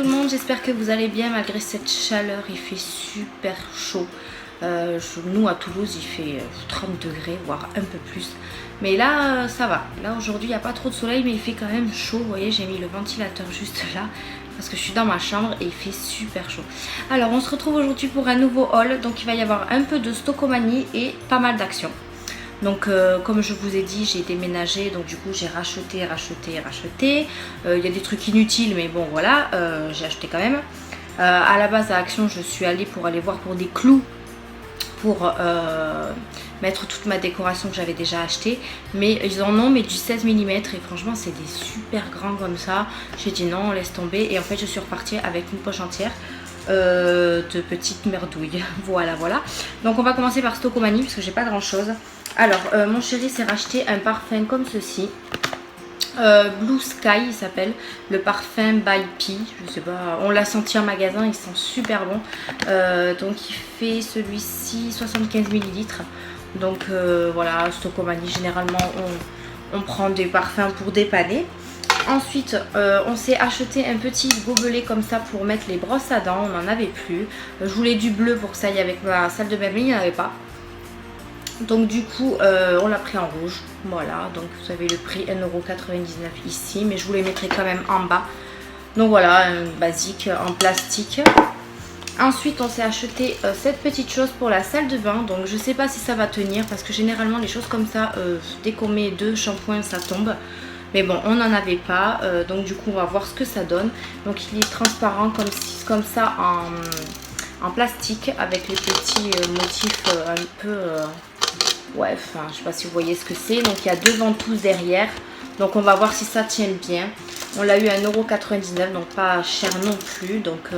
tout le monde, j'espère que vous allez bien malgré cette chaleur, il fait super chaud. Nous à Toulouse il fait 30 degrés, voire un peu plus. Mais là ça va, là aujourd'hui il n'y a pas trop de soleil mais il fait quand même chaud. Vous voyez, j'ai mis le ventilateur juste là parce que je suis dans ma chambre et il fait super chaud. Alors on se retrouve aujourd'hui pour un nouveau haul, donc il va y avoir un peu de Stockomanie et pas mal d'actions. Donc comme je vous ai dit, j'ai déménagé, donc du coup j'ai racheté. Il y a des trucs inutiles mais bon voilà, j'ai acheté quand même. À la base à Action je suis allée pour aller voir pour des clous pour mettre toute ma décoration que j'avais déjà acheté, mais ils en ont mais du 16 mm et franchement c'est des super grands comme ça. J'ai dit non, laisse tomber, et en fait je suis repartie avec une poche entière de petites merdouilles. Voilà. Donc on va commencer par Stockomanie parce que j'ai pas grand chose. Alors mon chéri s'est racheté un parfum comme ceci. Blue Sky il s'appelle, le parfum by P, je sais pas, on l'a senti en magasin, il sent super bon. Donc il fait celui-ci 75 ml. Donc voilà, Stockomanie généralement on prend des parfums pour dépanner. Ensuite on s'est acheté un petit gobelet comme ça pour mettre les brosses à dents, on n'en avait plus. Je voulais du bleu pour que ça aille avec ma salle de bain mais il n'y en avait pas. Donc du coup on l'a pris en rouge. Voilà, donc vous avez le prix 1,99 € ici, mais je vous les mettrai quand même en bas. Donc voilà, un basique en plastique. Ensuite on s'est acheté cette petite chose pour la salle de bain. Donc je sais pas si ça va tenir parce que généralement les choses comme ça, dès qu'on met 2 shampoings ça tombe. Mais bon, on n'en avait pas, donc du coup on va voir ce que ça donne. Donc il est transparent comme ça en plastique avec les petits motifs un peu... ouais, enfin je sais pas si vous voyez ce que c'est. Donc il y a 2 ventouses derrière. Donc on va voir si ça tient bien. On l'a eu à 1,99 €, donc pas cher non plus. Donc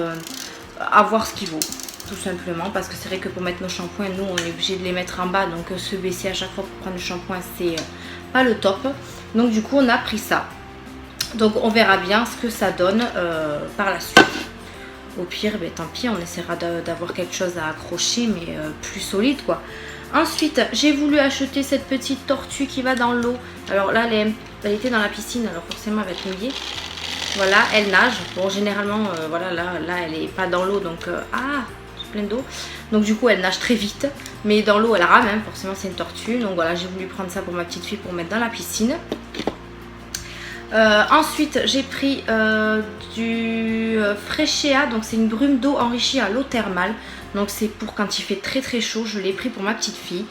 à voir ce qu'il vaut, tout simplement. Parce que c'est vrai que pour mettre nos shampoings, nous on est obligé de les mettre en bas. Donc se baisser à chaque fois pour prendre le shampoing, c'est pas le top. Donc du coup on a pris ça. Donc on verra bien ce que ça donne par la suite. Au pire, ben, tant pis, on essaiera d'avoir quelque chose à accrocher, mais plus solide quoi. Ensuite, j'ai voulu acheter cette petite tortue qui va dans l'eau. Alors là, elle était dans la piscine, alors forcément elle va être mouillée. Voilà, elle nage. Bon, généralement, voilà, là, elle est pas dans l'eau, donc c'est plein d'eau. Donc du coup, elle nage très vite. Mais dans l'eau, elle rame, hein, forcément c'est une tortue. Donc voilà, j'ai voulu prendre ça pour ma petite fille pour mettre dans la piscine. Ensuite j'ai pris du Freshéa, donc c'est une brume d'eau enrichie à l'eau thermale. Donc c'est pour quand il fait très chaud, je l'ai pris pour ma petite fille.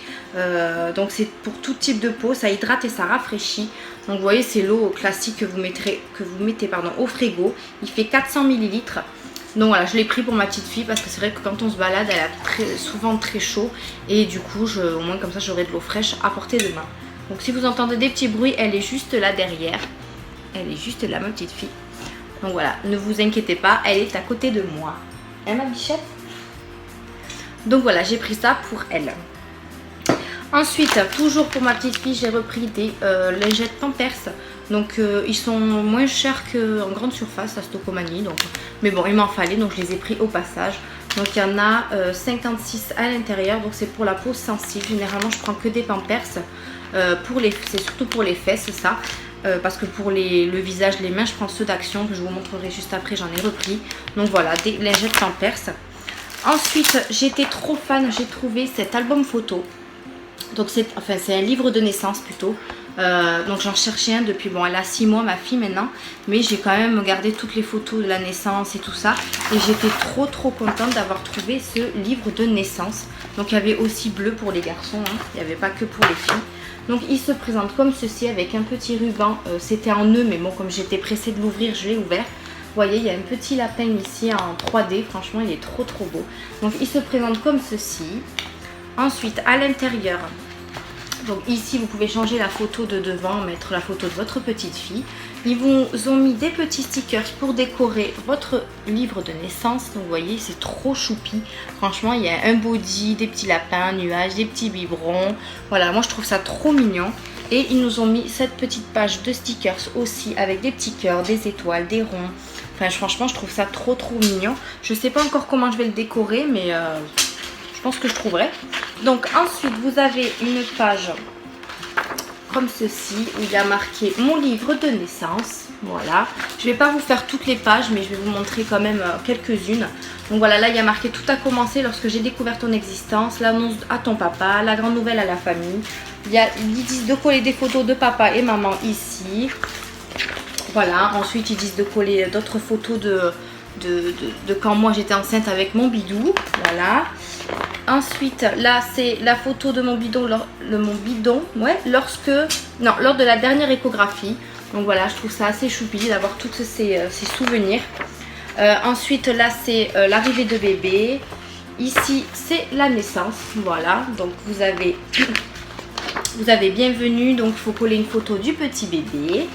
Donc c'est pour tout type de peau, ça hydrate et ça rafraîchit. Donc vous voyez, c'est l'eau classique que vous mettez au frigo. Il fait 400 ml. Donc voilà, je l'ai pris pour ma petite fille parce que c'est vrai que quand on se balade, elle a souvent très chaud. Et du coup, au moins comme ça, j'aurai de l'eau fraîche à portée de main. Donc si vous entendez des petits bruits, elle est juste là derrière. Elle est juste là, ma petite fille. Donc voilà, ne vous inquiétez pas, elle est à côté de moi. Hein, ma bichette? Donc voilà, j'ai pris ça pour elle. Ensuite, toujours pour ma petite fille, j'ai repris des lingettes Pampers. Donc ils sont moins chers qu'en grande surface à Stockomanie. Donc, mais bon, il m'en fallait, donc je les ai pris au passage. Donc il y en a 56 à l'intérieur. Donc c'est pour la peau sensible. Généralement, je prends que des Pampers. C'est surtout pour les fesses, ça. Parce que pour le visage, les mains, je prends ceux d'Action que je vous montrerai juste après, j'en ai repris. Donc voilà, des lingettes Pampers. Ensuite, j'étais trop fan, j'ai trouvé cet album photo. Donc c'est un livre de naissance plutôt. Donc j'en cherchais un depuis, bon, elle a 6 mois ma fille maintenant. Mais j'ai quand même gardé toutes les photos de la naissance et tout ça. Et j'étais trop contente d'avoir trouvé ce livre de naissance. Donc il y avait aussi bleu pour les garçons, hein. Il n'y avait pas que pour les filles. Donc il se présente comme ceci avec un petit ruban, c'était en nœud mais bon comme j'étais pressée de l'ouvrir je l'ai ouvert. Vous voyez, il y a un petit lapin ici en 3D, franchement il est trop beau. Donc il se présente comme ceci. Ensuite à l'intérieur, donc ici vous pouvez changer la photo de devant, mettre la photo de votre petite fille. Ils vous ont mis des petits stickers pour décorer votre livre de naissance. Donc vous voyez, c'est trop choupi. Franchement, il y a un body, des petits lapins, nuages, des petits biberons. Voilà, moi je trouve ça trop mignon. Et ils nous ont mis cette petite page de stickers aussi avec des petits cœurs, des étoiles, des ronds. Enfin franchement, je trouve ça trop mignon. Je sais pas encore comment je vais le décorer, mais je pense que je trouverai. Donc ensuite, vous avez une page comme ceci, où il y a marqué mon livre de naissance. Voilà, je ne vais pas vous faire toutes les pages, mais je vais vous montrer quand même quelques-unes. Donc voilà, là il y a marqué tout a commencé lorsque j'ai découvert ton existence, l'annonce à ton papa, la grande nouvelle à la famille. Ils disent de coller des photos de papa et maman ici. Voilà, ensuite ils disent de coller d'autres photos de quand moi j'étais enceinte avec mon bidou. Voilà. Ensuite, là c'est la photo de mon bidon, lors de la dernière échographie. Donc voilà, je trouve ça assez choupi d'avoir tous ces souvenirs. Ensuite, là c'est l'arrivée de bébé. Ici, c'est la naissance. Voilà, donc vous avez bienvenue. Donc il faut coller une photo du petit bébé.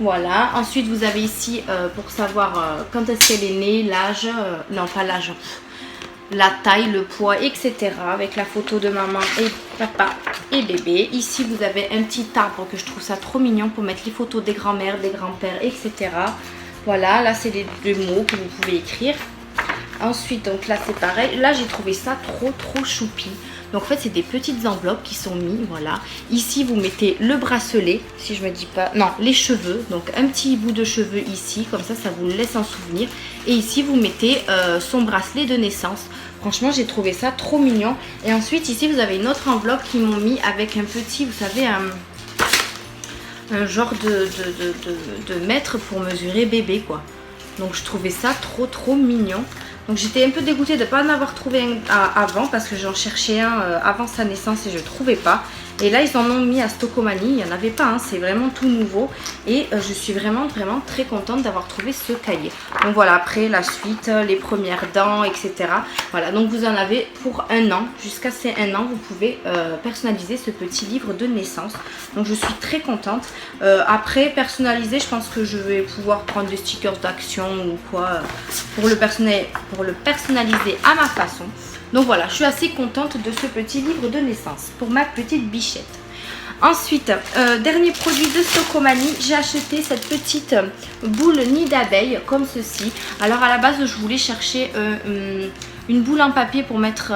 Voilà, ensuite vous avez ici pour savoir quand est-ce qu'elle est née, l'âge, non pas l'âge, la taille, le poids, etc. avec la photo de maman et papa et bébé. Ici vous avez un petit arbre que je trouve ça trop mignon pour mettre les photos des grands-mères, des grands-pères, etc. Voilà, là c'est les mots que vous pouvez écrire. Ensuite, donc là c'est pareil, là j'ai trouvé ça trop choupi. Donc en fait c'est des petites enveloppes qui sont mises, voilà. Ici vous mettez le bracelet, si je me dis pas, non, les cheveux. Donc un petit bout de cheveux ici, comme ça vous le laisse en souvenir. Et ici vous mettez son bracelet de naissance. Franchement j'ai trouvé ça trop mignon. Et ensuite ici vous avez une autre enveloppe qu'ils m'ont mis avec un petit, vous savez, un genre de mètre pour mesurer bébé quoi. Donc je trouvais ça trop mignon. Donc j'étais un peu dégoûtée de ne pas en avoir trouvé un avant parce que j'en cherchais un avant sa naissance et je ne trouvais pas. Et là ils en ont mis à Stocomanie, il n'y en avait pas, hein, c'est vraiment tout nouveau. Et je suis vraiment très contente d'avoir trouvé ce cahier. Donc voilà, après la suite, les premières dents, etc. Voilà, donc vous en avez pour 1 an. Jusqu'à ces 1 an, vous pouvez personnaliser ce petit livre de naissance. Donc je suis très contente. Après, personnaliser, je pense que je vais pouvoir prendre des stickers d'action ou quoi pour le personnaliser à ma façon. Donc voilà, je suis assez contente de ce petit livre de naissance pour ma petite bichette. Ensuite, dernier produit de Stocomanie, j'ai acheté cette petite boule nid d'abeille comme ceci. Alors à la base, je voulais chercher une boule en papier pour mettre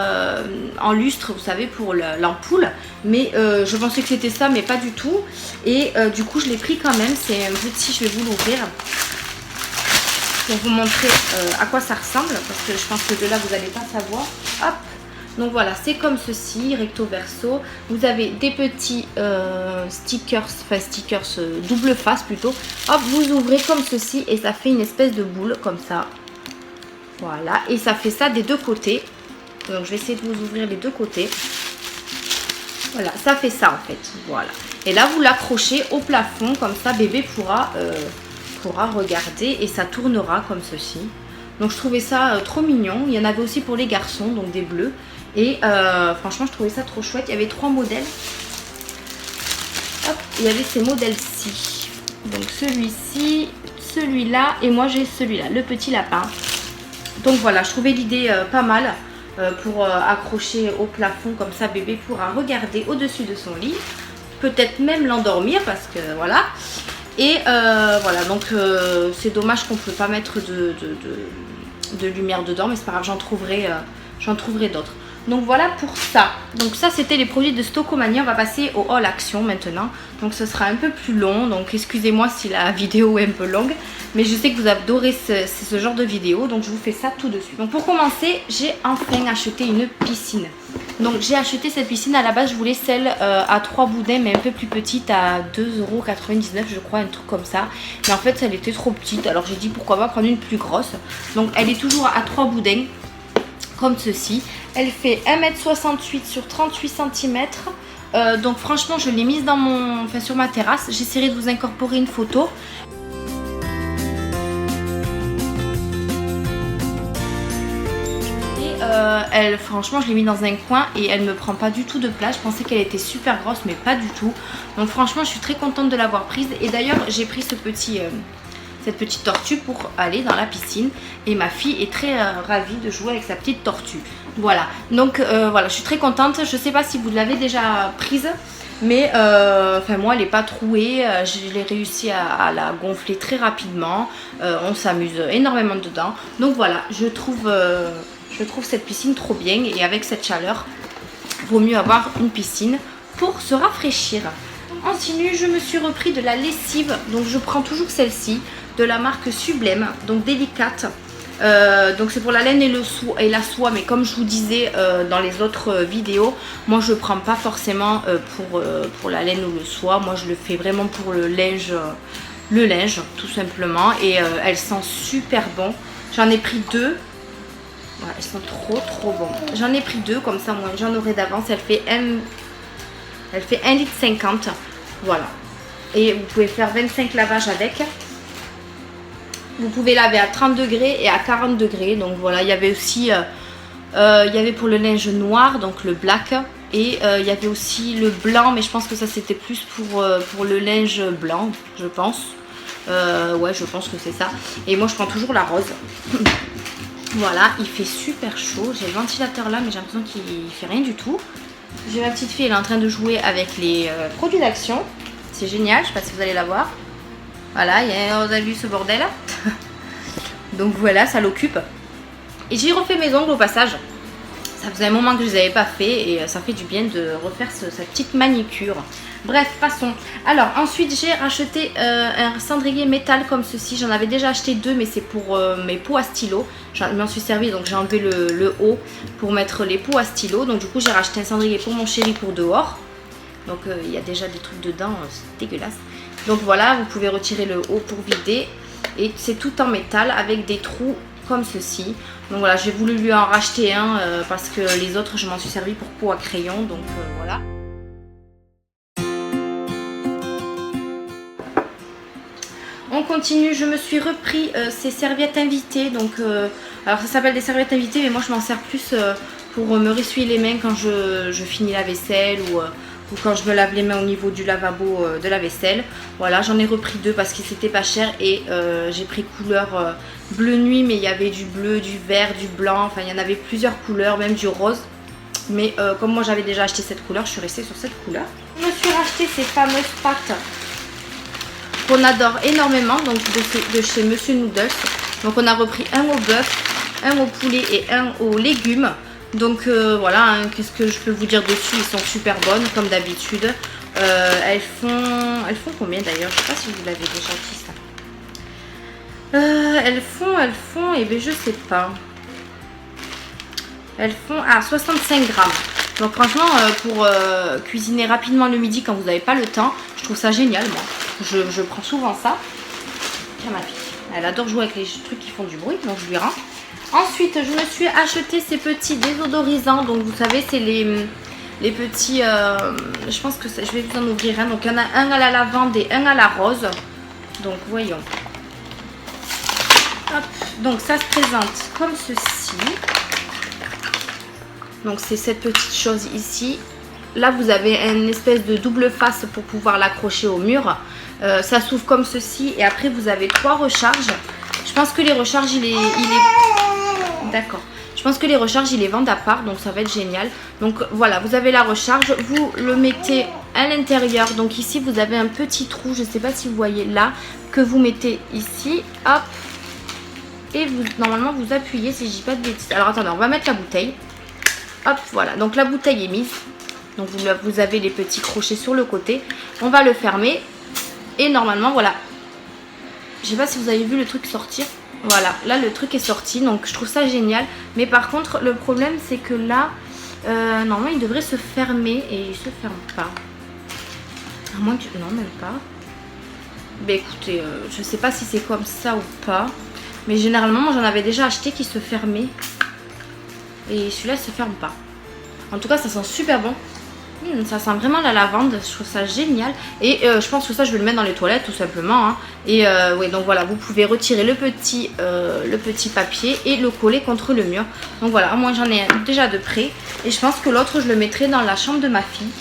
en lustre, vous savez, pour l'ampoule. Mais je pensais que c'était ça, mais pas du tout. Et du coup, je l'ai pris quand même. C'est un petit, je vais vous l'ouvrir pour vous montrer à quoi ça ressemble, parce que je pense que de là vous n'allez pas savoir. Hop, donc voilà, c'est comme ceci, recto verso. Vous avez des petits stickers double face plutôt. Hop, vous ouvrez comme ceci et ça fait une espèce de boule comme ça. Voilà, et ça fait ça des deux côtés. Donc je vais essayer de vous ouvrir les deux côtés. Voilà, ça fait ça en fait. Voilà, et là vous l'accrochez au plafond comme ça, bébé pourra regarder et ça tournera comme ceci. Donc je trouvais ça trop mignon. Il y en avait aussi pour les garçons, donc des bleus. Et franchement je trouvais ça trop chouette. Il y avait 3 modèles. Hop, il y avait ces modèles-ci. Donc celui-ci, celui-là et moi j'ai celui-là, le petit lapin. Donc voilà, je trouvais l'idée pas mal pour accrocher au plafond. Comme ça bébé pourra regarder au-dessus de son lit. Peut-être même l'endormir parce que voilà. Et voilà, donc c'est dommage qu'on ne peut pas mettre de lumière dedans, mais c'est pas grave, j'en trouverai d'autres. Donc voilà pour ça. Donc ça c'était les produits de Stocomanie. On va passer au haul action maintenant. Donc ce sera un peu plus long, donc excusez-moi si la vidéo est un peu longue, mais je sais que vous adorez ce genre de vidéo, donc je vous fais ça tout de suite. Donc pour commencer, j'ai enfin acheté une piscine. Donc j'ai acheté cette piscine, à la base je voulais celle à 3 boudins mais un peu plus petite, à 2,99 € je crois, un truc comme ça. Mais en fait elle était trop petite, alors j'ai dit pourquoi pas prendre une plus grosse. Donc elle est toujours à 3 boudins comme ceci. Elle fait 1,68 m sur 38 cm. Donc franchement je l'ai mise sur ma terrasse. J'essaierai de vous incorporer une photo. Franchement je l'ai mis dans un coin et elle me prend pas du tout de place. Je pensais qu'elle était super grosse mais pas du tout. Donc franchement je suis très contente de l'avoir prise. Et d'ailleurs j'ai pris cette petite tortue pour aller dans la piscine. Et ma fille est très ravie de jouer avec sa petite tortue. Voilà, donc voilà, je suis très contente. Je sais pas si vous l'avez déjà prise, mais enfin moi elle n'est pas trouée. Je l'ai réussi à la gonfler très rapidement. On s'amuse énormément dedans. Donc voilà, je trouve cette piscine trop bien. Et avec cette chaleur, vaut mieux avoir une piscine pour se rafraîchir. Donc continue, je me suis repris de la lessive. Donc je prends toujours celle-ci, de la marque Sublime, donc délicate. Donc c'est pour la laine et la soie, mais comme je vous disais dans les autres vidéos, moi je ne prends pas forcément pour la laine ou le soie. Moi je le fais vraiment pour le linge tout simplement. Et elles sentent super bon. J'en ai pris 2. Voilà, elles sont trop bon. J'en ai pris 2, comme ça moi j'en aurai d'avance. Elle fait 1,50 litre. Voilà. Et vous pouvez faire 25 lavages avec. Vous pouvez laver à 30 degrés et à 40 degrés. Donc voilà, il y avait aussi il y avait pour le linge noir, donc le black. Et il y avait aussi le blanc, mais je pense que ça c'était plus pour le linge blanc, je pense. Ouais, je pense que c'est ça. Et moi je prends toujours la rose. Voilà, il fait super chaud. J'ai le ventilateur là, mais j'ai l'impression qu'il fait rien du tout. J'ai ma petite fille, elle est en train de jouer avec les produits d'Action. C'est génial, je sais pas si vous allez la voir. Voilà, vous avez vu ce bordel. Donc voilà, ça l'occupe. Et j'ai refait mes ongles au passage. Ça faisait un moment que je ne les avais pas fait et ça fait du bien de refaire cette petite manicure. Bref, passons. Alors ensuite j'ai racheté un cendrier métal comme ceci. J'en avais déjà acheté 2, mais c'est pour mes pots à stylo. Je m'en suis servi, donc j'ai enlevé le haut pour mettre les pots à stylo. Donc du coup j'ai racheté un cendrier pour mon chéri pour dehors. Donc il y a déjà des trucs dedans, c'est dégueulasse. Donc voilà, vous pouvez retirer le haut pour vider. Et c'est tout en métal avec des trous comme ceci. Donc voilà, j'ai voulu lui en racheter un parce que les autres je m'en suis servi pour pot à crayon. Donc voilà. On continue, je me suis repris ces serviettes invitées. Donc alors ça s'appelle des serviettes invitées, mais moi je m'en sers plus pour me ressuyer les mains quand je finis la vaisselle ou quand je me lave les mains au niveau du lavabo de la vaisselle. Voilà, j'en ai repris 2 parce qu'ils étaient pas chers. Et j'ai pris couleur bleu nuit, mais il y avait du bleu, du vert, du blanc. Enfin, il y en avait plusieurs couleurs, même du rose. Mais comme moi j'avais déjà acheté cette couleur, je suis restée sur cette couleur. Je me suis racheté ces fameuses pâtes qu'on adore énormément, donc de chez Monsieur Noodles. Donc on a repris un au bœuf, un au poulet et un aux légumes. Donc voilà, hein, qu'est-ce que je peux vous dire dessus, ils sont super bonnes comme d'habitude. Elles font combien d'ailleurs? Je sais pas si vous l'avez déjà dit ça. Elles font, et bien je sais pas. Elles font à 65 grammes. Donc franchement, pour cuisiner rapidement le midi quand vous n'avez pas le temps, je trouve ça génial. Moi, je prends souvent ça. Tiens, ma fille, elle adore jouer avec les trucs qui font du bruit, donc je lui rends. Ensuite, je me suis acheté ces petits désodorisants. Donc vous savez, c'est les petits, je pense que je vais vous en ouvrir un. Donc il y en a un à la lavande et un à la rose. Donc voyons. Hop. Donc ça se présente comme ceci. Donc c'est cette petite chose ici. Là vous avez une espèce de double face pour pouvoir l'accrocher au mur. Ça s'ouvre comme ceci. Et après vous avez 3 recharges. Je pense que les recharges il est... D'accord. Je pense que les recharges, ils les vendent à part, donc ça va être génial. Donc voilà, vous avez la recharge, vous le mettez à l'intérieur. Donc ici, vous avez un petit trou, je ne sais pas si vous voyez là, que vous mettez ici, hop. Et vous, normalement, vous appuyez, si je dis pas de bêtises. Alors attendez, on va mettre la bouteille. Hop, voilà. Donc la bouteille est mise. Donc vous avez les petits crochets sur le côté. On va le fermer. Et normalement, voilà. Je sais pas si vous avez vu le truc sortir. Voilà, là le truc est sorti, donc je trouve ça génial. Mais par contre, le problème c'est que là, normalement il devrait se fermer et il se ferme pas. À moins que... Non, même pas. Ben écoutez, je sais pas si c'est comme ça ou pas. Mais généralement, moi j'en avais déjà acheté qui se fermait. Et celui-là se ferme pas. En tout cas, ça sent super bon. Ça sent vraiment la lavande, je trouve ça génial. Et je pense que ça je vais le mettre dans les toilettes tout simplement hein. Et ouais, donc voilà, vous pouvez retirer le petit papier et le coller contre le mur. Donc voilà, moi j'en ai déjà de près. Et je pense que l'autre je le mettrai dans la chambre de ma fille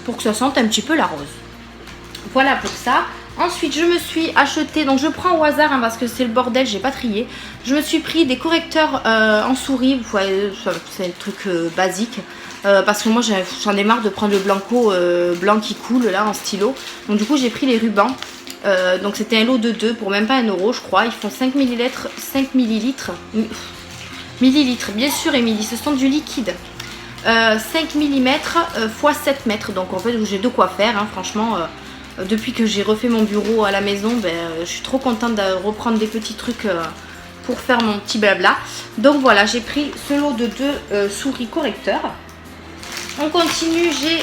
pour que ça sente un petit peu la rose. Voilà pour ça. Ensuite je me suis acheté, donc je prends au hasard hein, parce que c'est le bordel, j'ai pas trié. Je me suis pris des correcteurs en souris, c'est un truc basique. Parce que moi j'en ai marre de prendre le blanco blanc qui coule là en stylo. Donc du coup j'ai pris les rubans. Donc c'était un lot de 2 pour même pas 1 euro je crois. Ils font 5 millilitres. Millilitres bien sûr Émilie, ce sont du liquide. 5 mm x 7 mètres. Donc en fait j'ai de quoi faire, hein, franchement. Depuis que j'ai refait mon bureau à la maison, je suis trop contente de reprendre des petits trucs pour faire mon petit blabla. Donc voilà, j'ai pris ce lot de 2 souris correcteurs. On continue, j'ai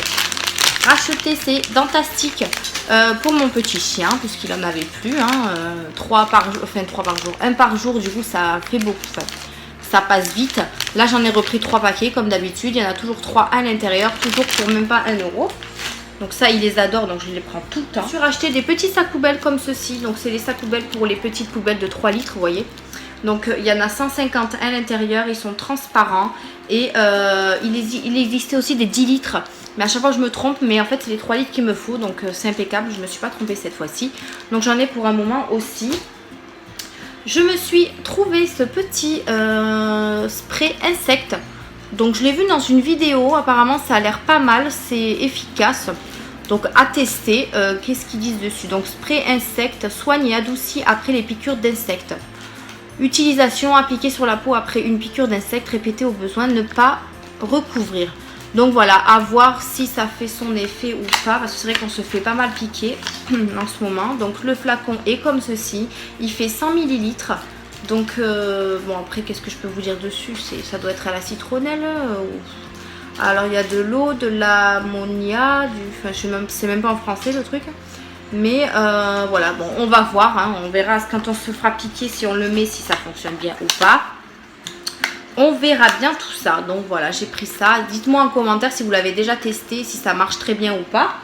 racheté ces dentastiques pour mon petit chien, puisqu'il en avait plus. Hein, 3 par jour, enfin 3 par jour, 1 par jour, du coup ça fait beaucoup. Enfin, ça passe vite. Là j'en ai repris 3 paquets comme d'habitude. Il y en a toujours 3 à l'intérieur, toujours pour même pas 1 €. Donc ça, il les adore, donc je les prends tout le temps. Je suis racheté des petits sacs poubelles comme ceci. Donc c'est les sacs poubelles pour les petites poubelles de 3 litres, vous voyez. Donc il y en a 150 à l'intérieur, ils sont transparents. Et il existait aussi des 10 litres. Mais à chaque fois je me trompe, mais en fait c'est les 3 litres qu'il me faut. Donc c'est impeccable, je ne me suis pas trompée cette fois-ci. Donc j'en ai pour un moment aussi. Je me suis trouvé ce petit spray insecte. Donc je l'ai vu dans une vidéo, apparemment ça a l'air pas mal, c'est efficace. Donc à tester, qu'est-ce qu'ils disent dessus? Donc spray insecte, soigne et adoucit après les piqûres d'insectes. Utilisation, appliquée sur la peau après une piqûre d'insecte, répétée au besoin, ne pas recouvrir. Donc voilà, à voir si ça fait son effet ou pas, parce que c'est vrai qu'on se fait pas mal piquer en ce moment. Donc le flacon est comme ceci, il fait 100 ml. Donc bon, après qu'est-ce que je peux vous dire dessus, ça doit être à la citronnelle. Alors il y a de l'eau, de l'ammonia, enfin c'est même pas en français le truc. Mais voilà, bon on va voir, hein, on verra quand on se fera piquer si on le met, si ça fonctionne bien ou pas. On verra bien tout ça. Donc voilà, j'ai pris ça. Dites-moi en commentaire si vous l'avez déjà testé, si ça marche très bien ou pas.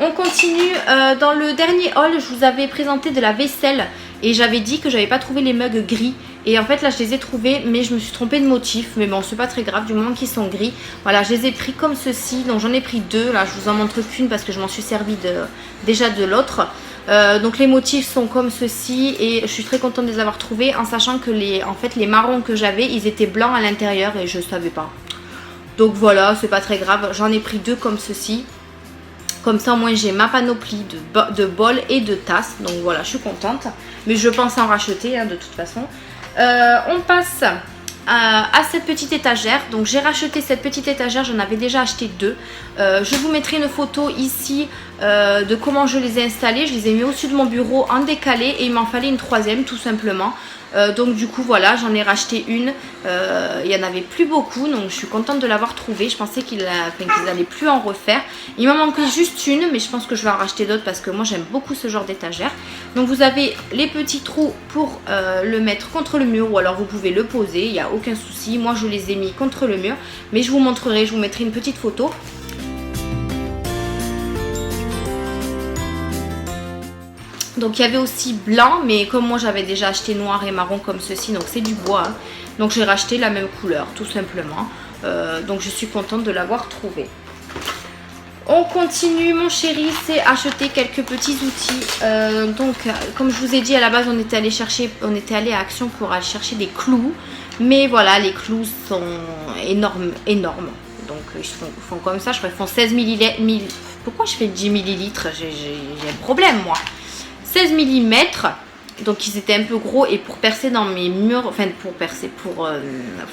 On continue. Dans le dernier haul, je vous avais présenté de la vaisselle. Et j'avais dit que j'avais pas trouvé les mugs gris. Et en fait là je les ai trouvés, mais je me suis trompée de motif. Mais bon, c'est pas très grave du moment qu'ils sont gris. Voilà, je les ai pris comme ceci. Donc j'en ai pris 2. Là je vous en montre qu'une parce que je m'en suis servi déjà de l'autre. Donc les motifs sont comme ceci. Et je suis très contente de les avoir trouvés. En sachant que en fait, les marrons que j'avais, ils étaient blancs à l'intérieur. Et je savais pas. Donc voilà, c'est pas très grave. J'en ai pris 2 comme ceci. Comme ça au moins j'ai ma panoplie de bols et de tasses. Donc voilà, je suis contente. Mais je pense en racheter hein, de toute façon. On passe à cette petite étagère. Donc j'ai racheté cette petite étagère. J'en avais déjà acheté 2. Je vous mettrai une photo ici de comment je les ai installées. Je les ai mis au-dessus de mon bureau en décalé. Et il m'en fallait une 3e tout simplement. Donc du coup voilà, j'en ai racheté une. Il n'y en avait plus beaucoup, donc je suis contente de l'avoir trouvé. Je pensais qu'ils n'allaient plus en refaire. Il m'en manquait juste une, mais je pense que je vais en racheter d'autres parce que moi j'aime beaucoup ce genre d'étagère. Donc vous avez les petits trous pour le mettre contre le mur, ou alors vous pouvez le poser, il n'y a aucun souci. Moi je les ai mis contre le mur, mais je vous montrerai, je vous mettrai une petite photo. Donc il y avait aussi blanc, mais comme moi j'avais déjà acheté noir et marron comme ceci, donc c'est du bois. Hein. Donc j'ai racheté la même couleur tout simplement. Donc je suis contente de l'avoir trouvé. On continue, mon chéri s'est acheté quelques petits outils. Donc comme je vous ai dit à la base, on était allé à Action pour aller chercher des clous. Mais voilà, les clous sont énormes. Donc ils font comme ça, je crois qu'ils font 16 ml. Pourquoi je fais 10 ml? J'ai un problème moi. 16 mm, donc ils étaient un peu gros, et pour percer dans mes murs, enfin pour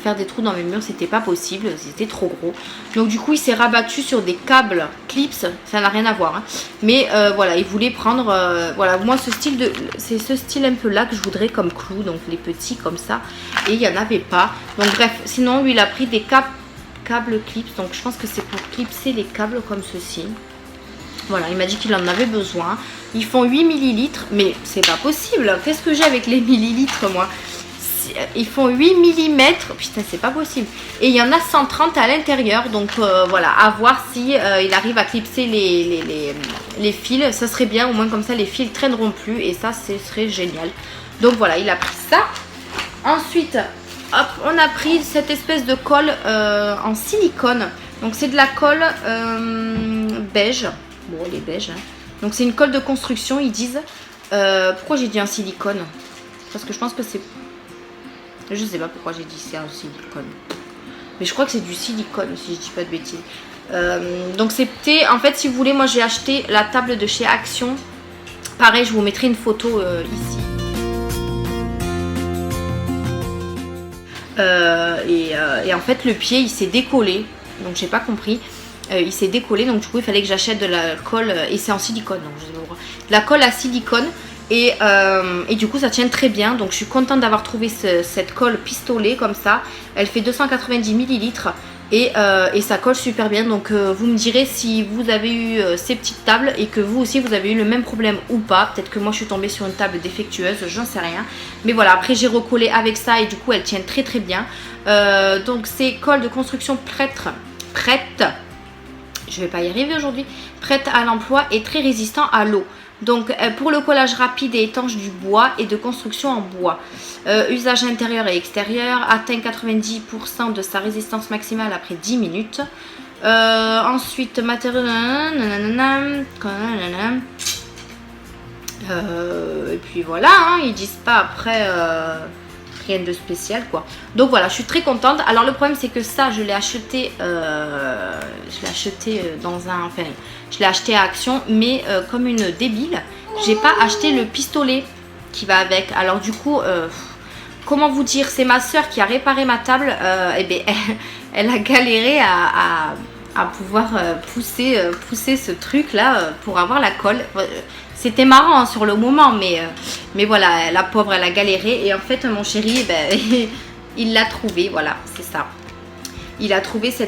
faire des trous dans mes murs, c'était pas possible, c'était trop gros. Donc du coup il s'est rabattu sur des câbles clips, ça n'a rien à voir, hein. Mais voilà, il voulait prendre, voilà, moi c'est ce style un peu là que je voudrais comme clou, donc les petits comme ça, et il n'y en avait pas. Donc bref, sinon lui il a pris des câbles clips, donc je pense que c'est pour clipser les câbles comme ceci. Voilà, il m'a dit qu'il en avait besoin. Ils font 8 ml, mais c'est pas possible. Qu'est-ce que j'ai avec les millilitres, moi? Ils font 8 mm. Putain, c'est pas possible. Et il y en a 130 à l'intérieur. Donc voilà, à voir si il arrive à clipser les fils. Ça serait bien, au moins comme ça, les fils traîneront plus. Et ça, ce serait génial. Donc voilà, il a pris ça. Ensuite, hop, on a pris cette espèce de colle en silicone. Donc c'est de la colle beige. Bon, elle est beige, hein. Donc c'est une colle de construction, ils disent. Pourquoi j'ai dit en silicone? Parce que je pense que c'est... Je sais pas pourquoi j'ai dit c'est en silicone. Mais je crois que c'est du silicone, si je dis pas de bêtises. Donc c'était... En fait, si vous voulez, moi j'ai acheté la table de chez Action. Pareil, je vous mettrai une photo ici. Et en fait le pied il s'est décollé, donc j'ai pas compris. Il s'est décollé, donc du coup il fallait que j'achète de la colle, et c'est en silicone, donc je sais pas pourquoi. De la colle à silicone, et du coup ça tient très bien, donc je suis contente d'avoir trouvé cette colle pistolet comme ça. Elle fait 290 millilitres et ça colle super bien, donc vous me direz si vous avez eu ces petites tables et que vous aussi vous avez eu le même problème ou pas. Peut-être que moi je suis tombée sur une table défectueuse, j'en sais rien, mais voilà, après j'ai recollé avec ça et du coup elle tient très très bien. Donc c'est colle de construction prête, je vais pas y arriver aujourd'hui, prête à l'emploi et très résistant à l'eau. Donc pour le collage rapide et étanche du bois et de construction en bois. Usage intérieur et extérieur, atteint 90% de sa résistance maximale après 10 minutes. Ensuite, matériaux... et puis voilà, hein, ils disent pas après... rien de spécial quoi. Donc voilà, je suis très contente. Alors le problème c'est que ça je l'ai acheté dans un, enfin je l'ai acheté à Action, mais comme une débile j'ai pas acheté le pistolet qui va avec. Alors du coup comment vous dire, c'est ma soeur qui a réparé ma table, et bien elle a galéré à pouvoir pousser ce truc là pour avoir la colle. C'était marrant hein, sur le moment, mais voilà, la pauvre elle a galéré, et en fait mon chéri il l'a trouvé, voilà, c'est ça. Il a trouvé ce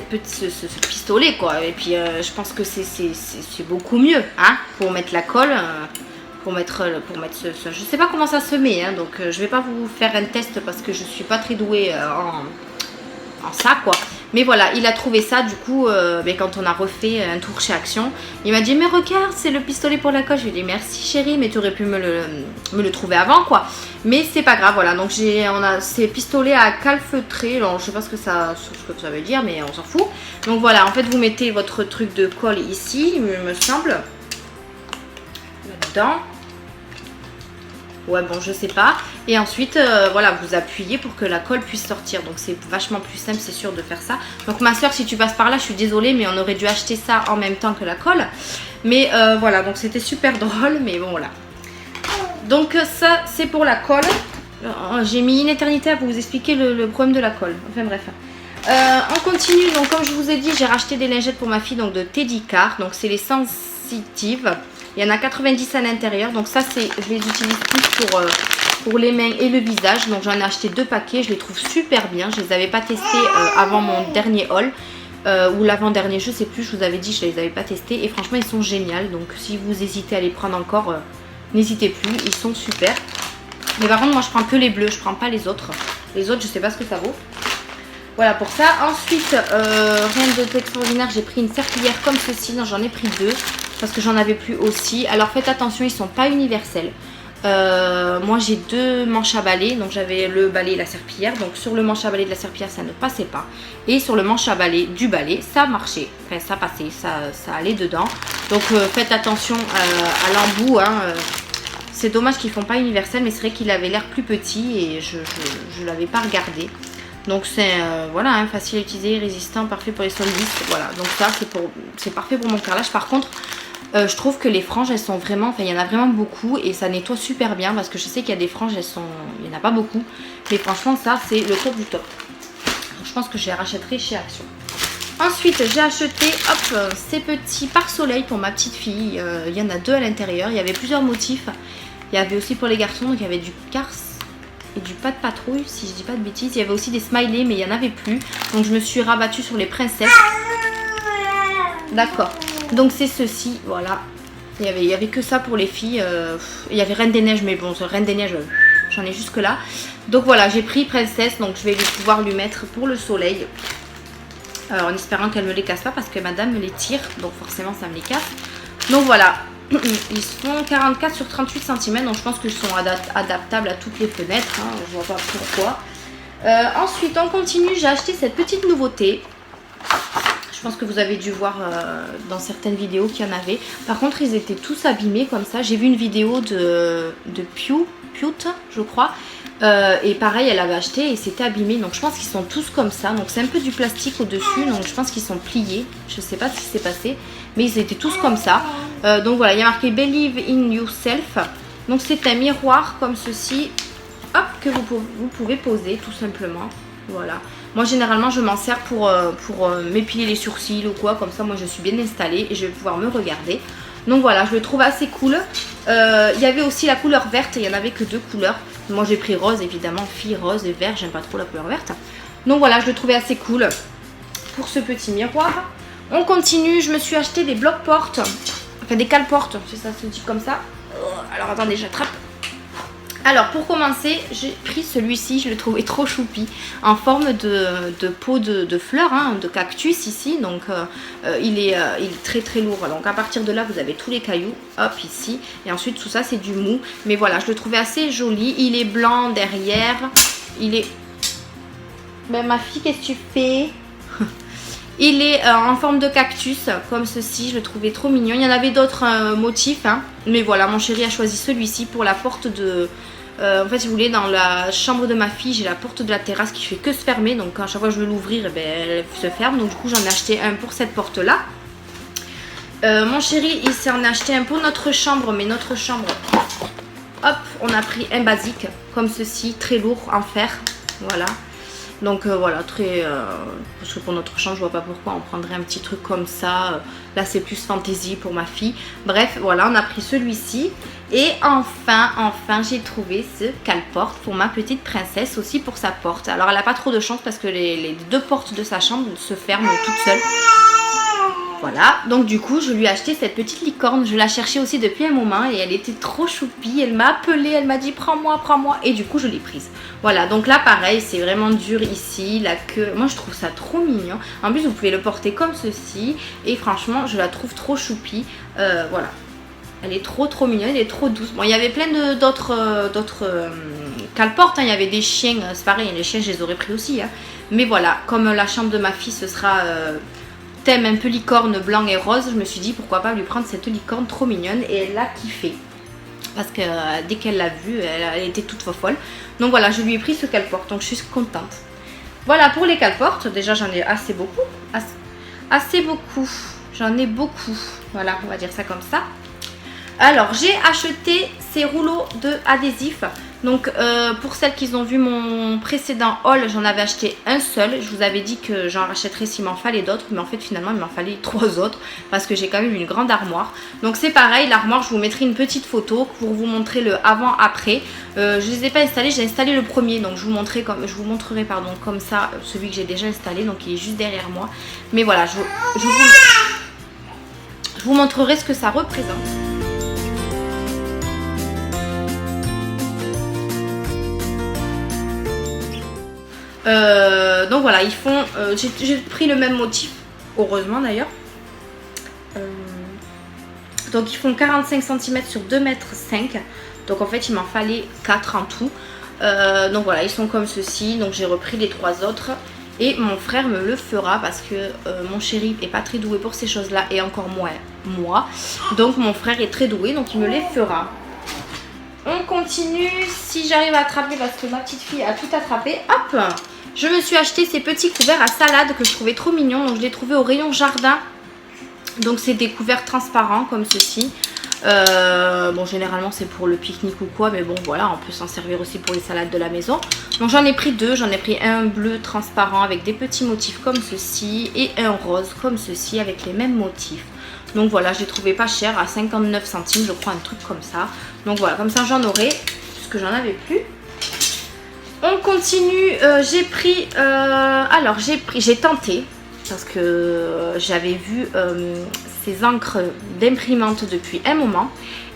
pistolet quoi, et puis je pense que c'est beaucoup mieux hein, pour mettre la colle, pour mettre je sais pas comment ça se met hein, donc je vais pas vous faire un test parce que je suis pas très douée en ça quoi. Mais voilà, il a trouvé ça du coup quand on a refait un tour chez Action. Il m'a dit mais regarde, c'est le pistolet pour la colle. Je lui ai dit merci chérie, mais tu aurais pu me le trouver avant quoi. Mais c'est pas grave, voilà. Donc on a ces pistolets à calfeutrer. Alors je sais pas ce que ça veut dire, mais on s'en fout. Donc voilà, en fait vous mettez votre truc de colle ici, il me semble. Là-dedans. Ouais bon je sais pas, et ensuite voilà vous appuyez pour que la colle puisse sortir, donc c'est vachement plus simple c'est sûr de faire ça. Donc ma soeur si tu passes par là je suis désolée mais on aurait dû acheter ça en même temps que la colle, mais voilà donc c'était super drôle, mais bon voilà. Donc ça c'est pour la colle. J'ai mis une éternité à vous expliquer le problème de la colle, enfin bref. On continue, donc comme je vous ai dit j'ai racheté des lingettes pour ma fille, donc de Teddy Car, donc c'est les sensitives. Il y en a 90 à l'intérieur, donc ça je les utilise plus pour les mains et le visage. Donc j'en ai acheté 2 paquets, je les trouve super bien. Je les avais pas testés avant mon dernier haul, ou l'avant-dernier, je sais plus, je vous avais dit je les avais pas testés. Et franchement ils sont géniaux, donc si vous hésitez à les prendre encore, n'hésitez plus, ils sont super. Mais par contre moi je prends que les bleus, je prends pas les autres. Les autres je sais pas ce que ça vaut. Voilà pour ça. Ensuite, rien d'extraordinaire, j'ai pris une serpillière comme ceci, j'en ai pris 2. Parce que j'en avais plus aussi. Alors faites attention, ils sont pas universels. Moi j'ai 2 manches à balai, donc j'avais le balai et la serpillière. Donc sur le manche à balai de la serpillière ça ne passait pas, et sur le manche à balai du balai ça marchait, enfin ça passait, ça allait dedans. Donc faites attention à l'embout hein. C'est dommage qu'ils font pas universel, mais c'est vrai qu'il avait l'air plus petit et je l'avais pas regardé. Donc c'est voilà hein, facile à utiliser, résistant, parfait pour les sols lisses. Voilà, donc ça c'est parfait pour mon carrelage. Par contre je trouve que les franges elles sont vraiment, enfin il y en a vraiment beaucoup et ça nettoie super bien, parce que je sais qu'il y a des franges il n'y en a pas beaucoup, mais franchement ça c'est le top du top. Donc, je pense que je les rachèterai chez Action. Ensuite j'ai acheté ces petits pare-soleil pour ma petite fille. Il y en a 2 à l'intérieur, il y avait plusieurs motifs. Il y avait aussi pour les garçons, donc il y avait du Cars et du pas de patrouille si je dis pas de bêtises. Il y avait aussi des smileys mais il n'y en avait plus, donc je me suis rabattue sur les princesses. D'accord. Donc c'est ceci, voilà. Il y avait que ça pour les filles. Il y avait Reine des Neiges, mais bon, Reine des Neiges, j'en ai jusque là. Donc voilà, j'ai pris Princesse, donc je vais pouvoir lui mettre pour le soleil. En espérant qu'elle me les casse pas, parce que madame me les tire, donc forcément ça me les casse. Donc voilà, ils font 44 sur 38 cm, donc je pense qu'ils sont adaptables à toutes les fenêtres, hein, je vois pas pourquoi. Ensuite on continue, j'ai acheté cette petite nouveauté. Je pense que vous avez dû voir dans certaines vidéos qu'il y en avait. Par contre, ils étaient tous abîmés comme ça. J'ai vu une vidéo de Pute, je crois. Et pareil, elle avait acheté et c'était abîmé. Donc je pense qu'ils sont tous comme ça. Donc c'est un peu du plastique au-dessus. Donc je pense qu'ils sont pliés. Je sais pas ce qui s'est passé. Mais ils étaient tous comme ça. Donc voilà, il y a marqué Believe in Yourself. Donc c'est un miroir comme ceci. Hop, que vous pouvez poser tout simplement. Voilà. Moi généralement je m'en sers pour m'épiler les sourcils ou quoi. Comme ça moi je suis bien installée et je vais pouvoir me regarder. Donc voilà, je le trouve assez cool. Il y avait aussi la couleur verte, il n'y en avait que 2 couleurs. Moi j'ai pris rose évidemment, fille rose et vert, j'aime pas trop la couleur verte. Donc voilà, je le trouvais assez cool pour ce petit miroir. On continue, je me suis acheté des blocs-portes, enfin des cale-portes, si ça se dit comme ça. Alors attendez, j'attrape. Alors pour commencer, j'ai pris celui-ci, je le trouvais trop choupi, en forme de pot de fleurs, hein, de cactus ici. Donc il est très très lourd. Donc à partir de là, vous avez tous les cailloux, hop ici. Et ensuite tout ça c'est du mou. Mais voilà, je le trouvais assez joli. Il est blanc derrière. Il est... Ben ma fille, qu'est-ce que tu fais? Il est en forme de cactus, comme ceci, je le trouvais trop mignon. Il y en avait d'autres motifs, hein, mais voilà, mon chéri a choisi celui-ci pour la porte de... en fait, si vous voulez, dans la chambre de ma fille, j'ai la porte de la terrasse qui fait que se fermer. Donc, à chaque fois que je veux l'ouvrir, eh ben, elle se ferme. Donc, du coup, j'en ai acheté un pour cette porte-là. Mon chéri, il s'en a acheté un pour notre chambre, mais notre chambre, hop, on a pris un basique, comme ceci, très lourd, en fer, voilà. Donc voilà, très... parce que pour notre chambre, je vois pas pourquoi on prendrait un petit truc comme ça. Là, c'est plus fantaisie pour ma fille. Bref, voilà, on a pris celui-ci. Et enfin, j'ai trouvé ce cale-porte pour ma petite princesse, aussi pour sa porte. Alors, elle n'a pas trop de chance parce que les 2 portes de sa chambre se ferment toutes seules. Voilà, donc du coup je lui ai acheté cette petite licorne. Je la cherchais aussi depuis un moment et elle était trop choupie. Elle m'a appelée, elle m'a dit prends-moi et du coup je l'ai prise. Voilà, donc là pareil, c'est vraiment dur ici, la queue. Moi je trouve ça trop mignon. En plus vous pouvez le porter comme ceci et franchement je la trouve trop choupie. Voilà, elle est trop mignonne, elle est trop douce. Bon, il y avait plein d'autres cale-portes, hein. Il y avait des chiens, c'est pareil, les chiens je les aurais pris aussi, hein. Mais voilà, comme la chambre de ma fille ce sera... thème un peu licorne blanc et rose, je me suis dit pourquoi pas lui prendre cette licorne trop mignonne et elle l'a kiffé parce que dès qu'elle l'a vue elle était toute folle. Donc voilà, je lui ai pris ce cale-porte, donc je suis contente. Voilà pour les cale-portes, déjà j'en ai assez beaucoup, j'en ai beaucoup, voilà, on va dire ça comme ça. Alors j'ai acheté ces rouleaux de adhésif. Donc pour celles qui ont vu mon précédent haul, j'en avais acheté un seul. Je vous avais dit que j'en rachèterais s'il m'en fallait d'autres, mais en fait finalement il m'en fallait 3 autres parce que j'ai quand même une grande armoire. Donc c'est pareil, l'armoire, je vous mettrai une petite photo pour vous montrer le avant-après. Je les ai pas installés, j'ai installé le premier, donc je vous montrerai comme ça celui que j'ai déjà installé, donc il est juste derrière moi. Mais voilà, je vous montrerai ce que ça représente. Donc voilà, ils font... j'ai pris le même motif, heureusement d'ailleurs. Donc ils font 45 cm sur 2,5 m. Donc en fait il m'en fallait 4 en tout. Donc voilà, ils sont comme ceci. Donc j'ai repris les 3 autres. Et mon frère me le fera parce que mon chéri est pas très doué pour ces choses là. Et encore moins moi. Donc mon frère est très doué, donc il me les fera. On continue, si j'arrive à attraper parce que ma petite fille a tout attrapé. Hop! Je me suis acheté ces petits couverts à salade que je trouvais trop mignons. Donc je les trouvais au rayon jardin. Donc c'est des couverts transparents comme ceci. Bon, généralement c'est pour le pique-nique ou quoi, mais bon voilà, on peut s'en servir aussi pour les salades de la maison. Donc j'en ai pris 2, j'en ai pris un bleu transparent avec des petits motifs comme ceci et un rose comme ceci avec les mêmes motifs. Donc voilà, je les trouvais pas chers, à 59 centimes je crois, un truc comme ça. Donc voilà, comme ça j'en aurai, puisque j'en avais plus. On continue, j'ai tenté, parce que j'avais vu ces encres d'imprimante depuis un moment.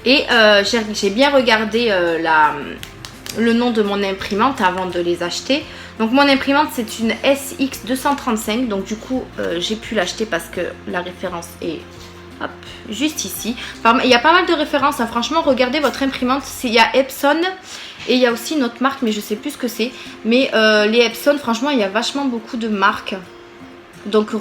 Et j'ai bien regardé le nom de mon imprimante avant de les acheter. Donc mon imprimante c'est une SX235, donc du coup j'ai pu l'acheter parce que la référence est... Hop, juste ici. Enfin, il y a pas mal de références, hein. Franchement regardez votre imprimante. Il y a Epson et il y a aussi une autre marque mais je sais plus ce que c'est. Mais les Epson, franchement il y a vachement beaucoup de marques. Donc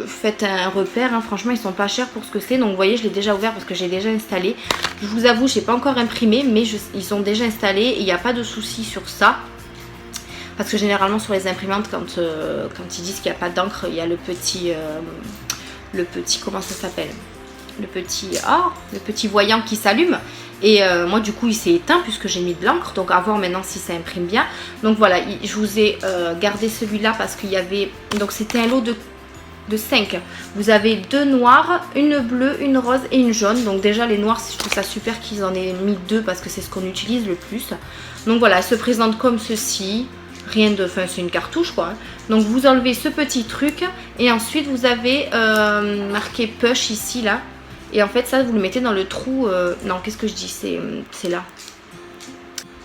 faites un repère, hein. Franchement ils sont pas chers pour ce que c'est. Donc vous voyez, je l'ai déjà ouvert parce que j'ai déjà installé. Je vous avoue, j'ai pas encore imprimé, mais ils sont déjà installés et il n'y a pas de souci sur ça. Parce que généralement sur les imprimantes, quand ils disent qu'il n'y a pas d'encre, il y a le petit comment ça s'appelle, le petit voyant qui s'allume. Et moi du coup il s'est éteint puisque j'ai mis de l'encre. Donc à voir maintenant si ça imprime bien. Donc voilà, je vous ai gardé celui-là parce qu'il y avait... Donc c'était un lot de 5. Vous avez 2 noirs, une bleue, une rose et une jaune. Donc déjà les noirs, je trouve ça super qu'ils en aient mis 2 parce que c'est ce qu'on utilise le plus. Donc voilà, elle se présente comme ceci. Rien de... Enfin c'est une cartouche quoi. Donc vous enlevez ce petit truc et ensuite vous avez marqué push ici là. Et en fait ça vous le mettez dans le trou, non qu'est-ce que je dis, c'est là.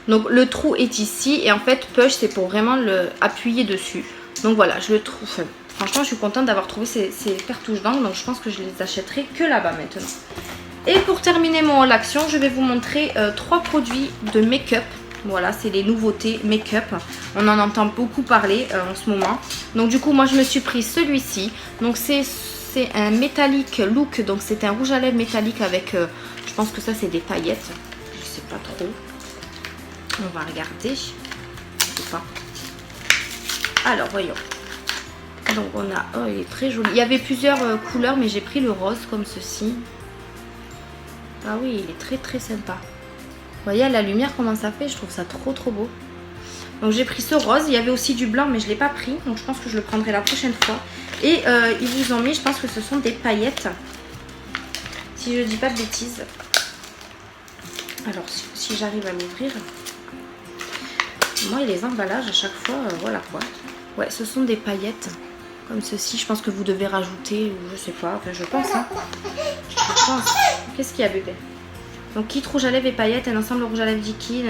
Donc le trou est ici et en fait push c'est pour vraiment le appuyer dessus. Donc voilà, je le trouve, franchement je suis contente d'avoir trouvé ces cartouches d'encre. Donc je pense que je les achèterai que là-bas maintenant. Et pour terminer mon haul action, je vais vous montrer 3 produits de make-up. Voilà, c'est les nouveautés make-up. On en entend beaucoup parler en ce moment. Donc du coup moi je me suis pris celui-ci. Donc c'est un métallique look, donc c'est un rouge à lèvres métallique avec, je pense que ça c'est des paillettes, je sais pas trop, on va regarder, je sais pas. Alors voyons, donc on a, oh il est très joli, il y avait plusieurs couleurs mais j'ai pris le rose comme ceci. Ah oui il est très très sympa, vous voyez à la lumière comment ça fait, je trouve ça trop beau. Donc j'ai pris ce rose, il y avait aussi du blanc mais je ne l'ai pas pris, donc je pense que je le prendrai la prochaine fois. Et ils vous ont mis, je pense que ce sont des paillettes, si je dis pas de bêtises. Alors si j'arrive à l'ouvrir, moi et les emballages à chaque fois, voilà quoi. Ouais, ce sont des paillettes comme ceci, je pense que vous devez rajouter, ou je sais pas, enfin je pense hein. Je pense. Qu'est-ce qu'il y a bébé? Donc kit rouge à lèvres et paillettes, un ensemble rouge à lèvres liquide.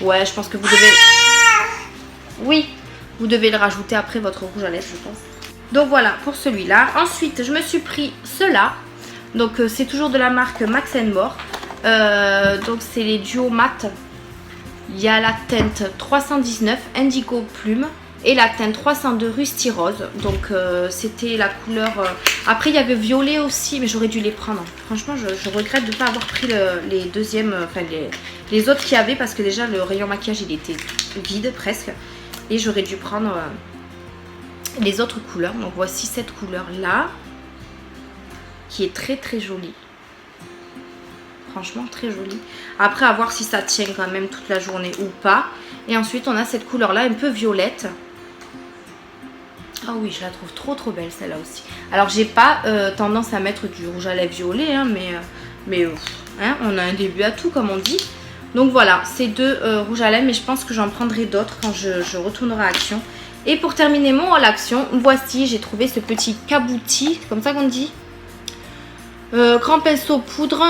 Ouais, je pense que vous devez... Oui, vous devez le rajouter après votre rouge à lèvres, je pense. Donc voilà pour celui-là. Ensuite, je me suis pris ceux-là. Donc c'est toujours de la marque Max & More. Donc c'est les duos mat. Il y a la teinte 319 Indigo Plume et la teinte 302 Rusty Rose. Donc c'était la couleur... Après il y avait violet aussi, mais j'aurais dû les prendre. Franchement je regrette de ne pas avoir pris les deuxièmes, enfin les autres qu'il y avait, parce que déjà le rayon maquillage il était vide presque. Et j'aurais dû prendre les autres couleurs. Donc voici cette couleur là, qui est très jolie. Franchement très jolie. Après à voir si ça tient quand même toute la journée ou pas. Et ensuite on a cette couleur là un peu violette. Ah oui, je la trouve trop belle celle-là aussi. Alors j'ai pas tendance à mettre du rouge à lèvres violet, hein, mais hein, on a un début à tout comme on dit. Donc voilà, ces deux rouges à lèvres, mais je pense que j'en prendrai d'autres quand je retournerai à Action. Et pour terminer mon haul Action, voici, j'ai trouvé ce petit kabouti, comme ça qu'on dit. Grand pinceau poudre,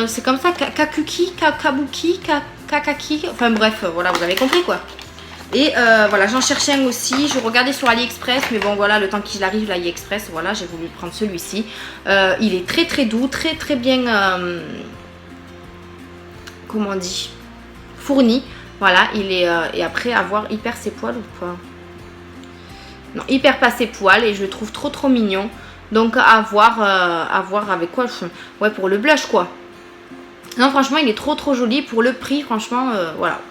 c'est comme ça, kakuki, kabuki, kakaki, enfin bref, voilà, vous avez compris quoi. Et voilà, j'en cherchais un aussi, je regardais sur AliExpress, mais bon voilà, le temps qu'il arrive l'AliExpress, voilà, j'ai voulu prendre celui-ci. Il est très doux, très bien, comment on dit, fourni. Voilà, il est, et après avoir hyper ses poils ou pas? Non, hyper pas ses poils, et je le trouve trop mignon. Donc à voir avec quoi, ouais, pour le blush quoi. Non franchement il est trop joli pour le prix, franchement voilà.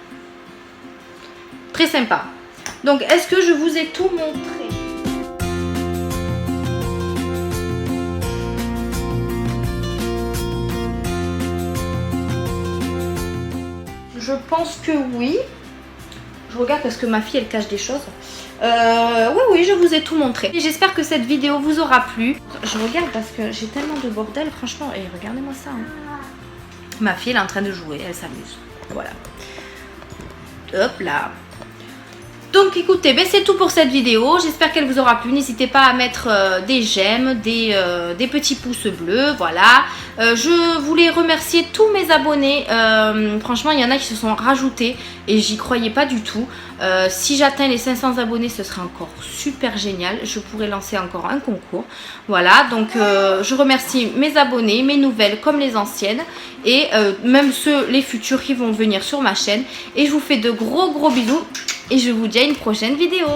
Très sympa. Donc est-ce que je vous ai tout montré? Je pense que oui. Je regarde parce que ma fille elle cache des choses. Oui, je vous ai tout montré. J'espère que cette vidéo vous aura plu. Je regarde parce que j'ai tellement de bordel, franchement. Et regardez-moi ça. Hein. Ma fille elle est en train de jouer, elle s'amuse. Voilà. Hop là. Donc écoutez, ben c'est tout pour cette vidéo. J'espère qu'elle vous aura plu. N'hésitez pas à mettre des j'aime, des petits pouces bleus. Voilà. Je voulais remercier tous mes abonnés. Franchement, il y en a qui se sont rajoutés et j'y croyais pas du tout. Si j'atteins les 500 abonnés, ce serait encore super génial. Je pourrais lancer encore un concours. Voilà, donc je remercie mes abonnés, mes nouvelles comme les anciennes. Et même les futurs qui vont venir sur ma chaîne. Et je vous fais de gros bisous. Et je vous dis à une prochaine vidéo.